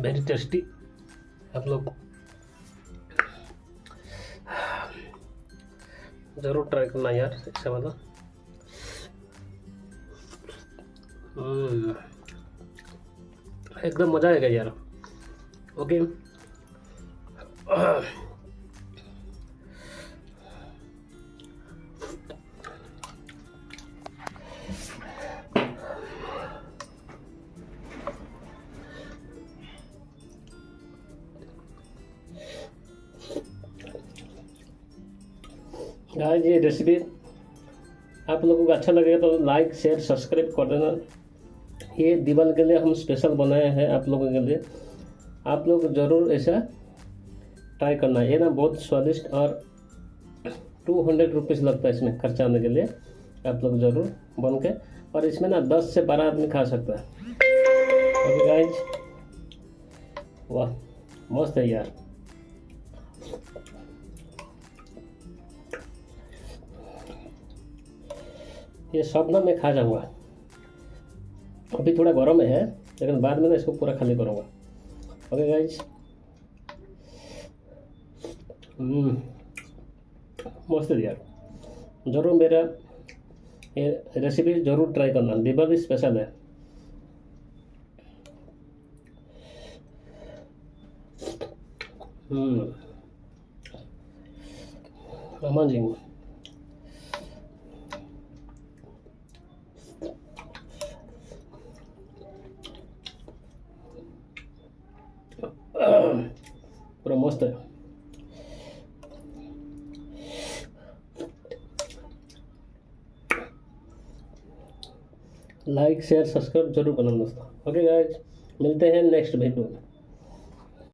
Very tasty. आप लोग जरूर ट्राई करना यार, ऐसा वाला। एकदम मज़ा आएगा यार। ओके, गाइस ये रेसिपी आप लोगों को अच्छा लगेगा तो लाइक शेयर सब्सक्राइब कर देना। ये दिवाली के लिए हम स्पेशल बनाए हैं आप लोगों के लिए, आप लोग ज़रूर ऐसा ट्राई करना। ये ना बहुत स्वादिष्ट और 200 रुपीज़ लगता है इसमें खर्चा आने के लिए, आप लोग ज़रूर बन के, और इसमें ना 10 से 12 आदमी खा सकता है। ओके गाइस, वाह मस्त है यार। ये सब ना मैं खा जाऊँगा, अभी थोड़ा गर्म है लेकिन बाद में ना इसको पूरा खाली करूँगा। ओके गाइस, मस्त है यार। ज़रूर मेरा ये रेसिपी ज़रूर ट्राई करना, दिवाली स्पेशल है। अमेजिंग। पूरा मस्त है। लाइक शेयर सब्सक्राइब जरूर करना दोस्तों। ओके गाइज, मिलते हैं नेक्स्ट वीडियो में।